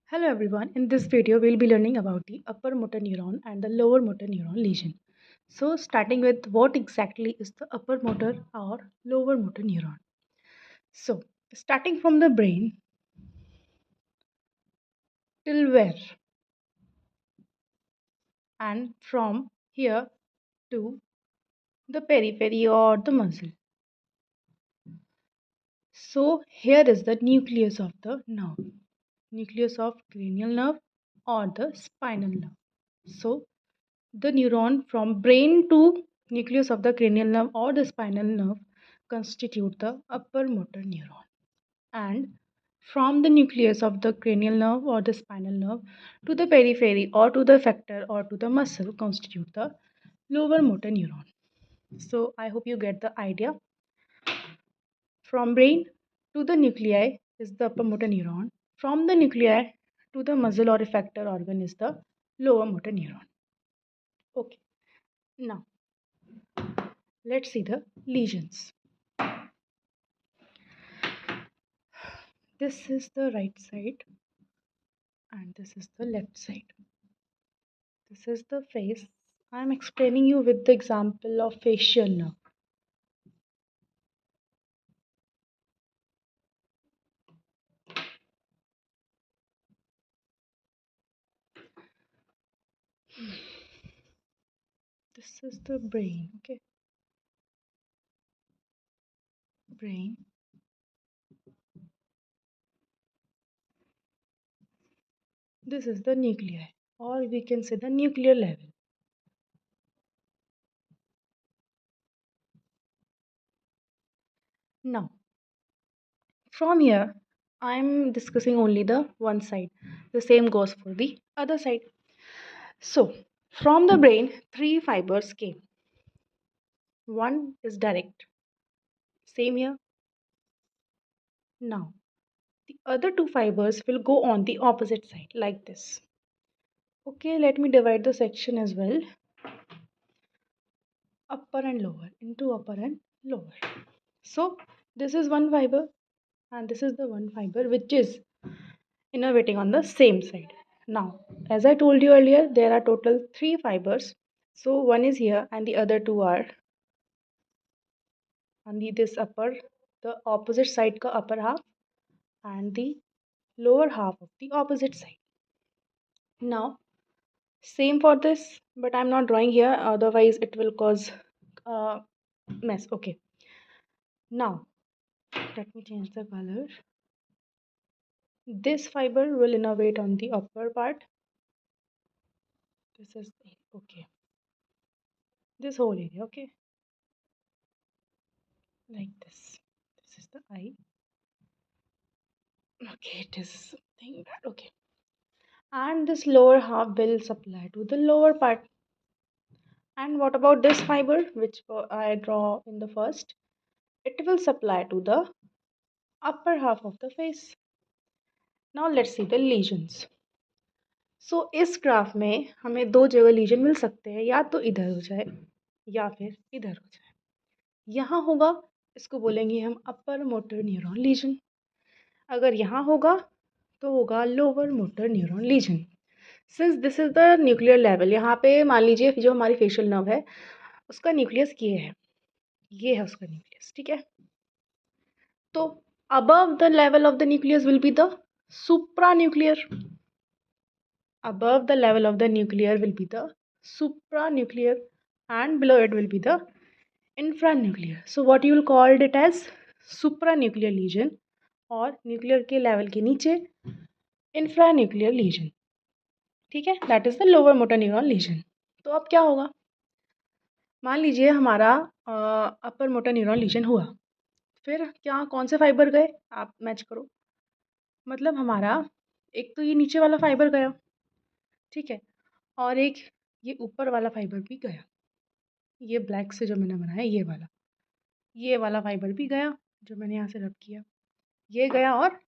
Hello everyone, in this video we'll be learning about the upper motor neuron and the lower motor neuron lesion. So starting with what exactly is the upper motor or lower motor neuron. So starting from the brain till where and from here to the periphery or the muscle. So here is the nucleus of the nerve, nucleus of cranial nerve or the spinal nerve. So the neuron from brain to nucleus of the cranial nerve or the spinal nerve constitute the upper motor neuron, and from the nucleus of the cranial nerve or the spinal nerve to the periphery or to the effector or to the muscle constitute the lower motor neuron. So I hope you get the idea. From brain to the nuclei is the upper motor neuron. From the nuclei to the muscle or effector organ is the lower motor neuron. Okay, now let's see the lesions. This is the right side and this is the left side. This is the face. I'm explaining you with the example of facial nerve. This is the brain, okay? Brain. This is the nuclei, or we can say the nuclear level. Now, from here, I'm discussing only the one side. The same goes for the other side. So, from the brain, three fibers came. One is direct. Same here. Now, the other two fibers will go on the opposite side like this. Okay, let me divide the section as well. Upper and lower into upper and lower. So this is one fiber and this is the one fiber which is innervating on the same side. Now, as I told you earlier, there are total three fibers. So one is here and the other two are on this upper, the opposite side ka upper half and the lower half of the opposite side. Now, same for this, but I'm not drawing here, otherwise it will cause mess. Okay. Now, let me change the color. This fiber will innervate on the upper part. This is okay. This whole area, okay, like this. This is the eye. Okay, it is something bad. Okay, and this lower half will supply to the lower part. And what about this fiber, which I draw in the first? It will supply to the upper half of the face. Now let's see the lesions. सो इस graph में हमें दो जगह legion मिल सकते हैं, या तो इधर हो जाए या फिर इधर हो जाए. यहाँ होगा, इसको बोलेंगे हम अपर मोटर न्यूरॉन लीजन. अगर यहाँ होगा तो होगा lower motor neuron legion. Since this is the nuclear level, यहाँ पे मान लीजिए जो हमारी फेशियल नर्व है उसका न्यूक्लियस ये है उसका न्यूक्लियस, ठीक है. तो above the level of the nucleus will be the supra nuclear. Above the level of the nuclear will be the supranuclear and below it will be the infranuclear. So what you will call it as supranuclear lesion, और nuclear के level के नीचे इंफ्रान्यूक्लियर legion. ठीक है, that is the lower motor neuron legion. तो अब क्या होगा, मान लीजिए हमारा अपर मोटर न्यूरॉन लीजन हुआ, फिर क्या कौन से फाइबर गए आप मैच करो. मतलब हमारा एक तो ये नीचे वाला फाइबर गया, ठीक है, और एक ये ऊपर वाला फाइबर भी गया. ये ब्लैक से जो मैंने बनाया ये वाला फाइबर भी गया, जो मैंने यहाँ से रब किया, ये गया और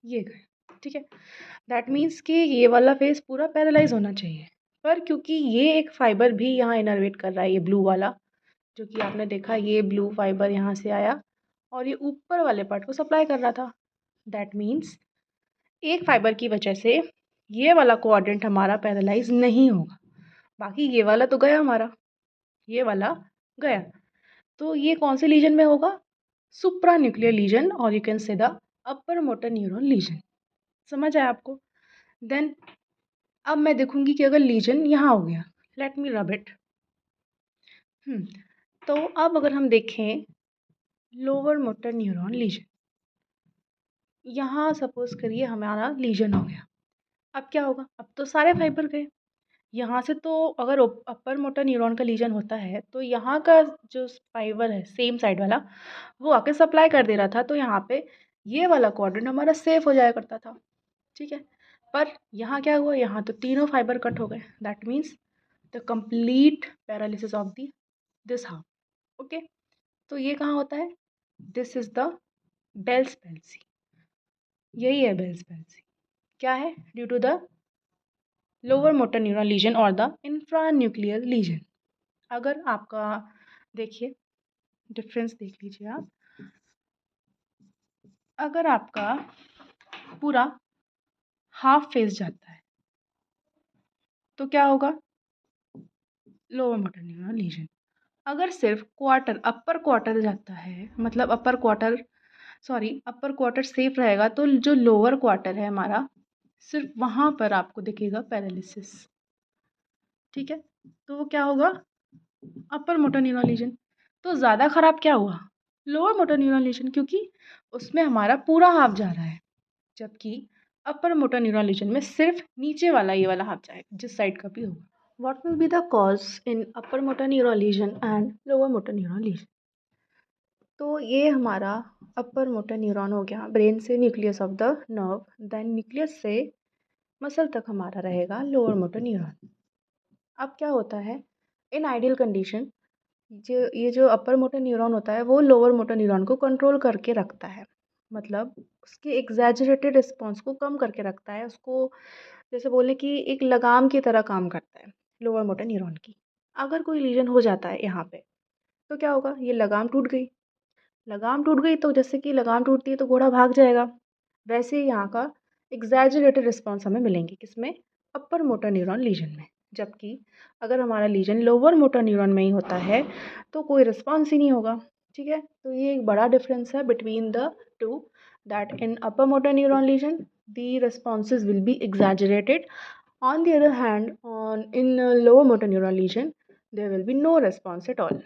ये गया. ठीक है, दैट मीन्स कि ये वाला फेस पूरा पैरालाइज होना चाहिए. पर क्योंकि ये एक फाइबर भी यहाँ इनर्वेट कर रहा है, ये ब्लू वाला जो कि आपने देखा, ये ब्लू फाइबर यहाँ से आया और ये ऊपर वाले पार्ट को सप्लाई कर रहा था. दैट मीन्स एक फाइबर की वजह से ये वाला क्वाड्रेंट हमारा पैरालाइज नहीं होगा, बाकी ये वाला तो गया हमारा, ये वाला गया। तो ये कौन से लीजन में होगा? सुप्रा न्यूक्लियर लीजन, और you can say the upper motor neuron legion. समझ आया आपको? देन अब मैं देखूंगी कि अगर लीजन यहाँ हो गया, लेट मी रब इट। तो अब अगर हम देखें लोअर मोटर न्यूरॉन लीजन, यहाँ सपोज करिए हमारा लीजन हो गया। अब क्या होगा? अब तो सारे फाइबर गए यहाँ से। तो अगर अपर मोटर न्यूरॉन का लीजन होता है तो यहाँ का जो फाइबर है सेम साइड वाला, वो आके सप्लाई कर दे रहा था, तो यहाँ पे ये वाला क्वाड्रेंट हमारा सेफ हो जाया करता था। ठीक है, पर यहाँ क्या हुआ? यहाँ तो तीनों फाइबर कट हो गए। That means the complete paralysis of the this half. Okay, तो ये कहाँ होता है? This is the Bell's palsy. यही है बेल्स पैल्सी। क्या है? Due to the lower motor neuron lesion और द इंफ्रान्यूक्लियर लीजन। अगर आपका देखिए डिफरेंस देख लीजिए आप, अगर आपका पूरा हाफ फेस जाता है तो क्या होगा? Lower motor neuron legion. अगर सिर्फ क्वार्टर, अपर क्वार्टर जाता है, मतलब अपर क्वार्टर सेफ रहेगा, तो जो लोअर क्वार्टर है हमारा, सिर्फ वहाँ पर आपको दिखेगा पैरालिसिस। ठीक है, तो वो क्या होगा? Upper motor neuron legion. तो ज़्यादा खराब क्या हुआ? लोअर मोटर न्यूरॉन लीजन, क्योंकि उसमें हमारा पूरा हाफ जा रहा है, जबकि अपर मोटर न्यूरॉन लीजन में सिर्फ नीचे वाला ये वाला हाफ जाएगा, जिस साइड का भी होगा। What will be the cause in upper motor neuron lesion and lower motor neuron lesion? तो ये हमारा अपर मोटर न्यूरॉन हो गया, ब्रेन से nucleus of the nerve, then nucleus से मसल तक हमारा रहेगा लोअर मोटर न्यूरॉन। अब क्या होता है इन आइडियल कंडीशन? ये जो अपर मोटर न्यूरॉन होता है वो लोअर मोटर न्यूरॉन को कंट्रोल करके रखता है, मतलब उसके एग्जैजरेटेड रिस्पॉन्स को कम करके रखता है, उसको जैसे बोले कि एक लगाम की तरह काम करता है लोअर मोटर न्यूरॉन की। अगर कोई लीजन हो जाता है यहाँ पे तो क्या होगा? ये लगाम टूट गई। लगाम टूट गई तो जैसे कि लगाम टूटती है तो घोड़ा भाग जाएगा, वैसे ही यहाँ का एग्जैजरेटेड रिस्पॉन्स हमें मिलेंगे। किसमें? अपर मोटर न्यूरॉन लीजन में। जबकि अगर हमारा लीजन लोअर मोटर न्यूरॉन में ही होता है तो कोई रिस्पॉन्स ही नहीं होगा। ठीक है, तो ये एक बड़ा डिफरेंस है between the two, that in upper motor neuron legion the responses will be exaggerated. On the other hand, in lower motor neuron lesion, there will be no response at all.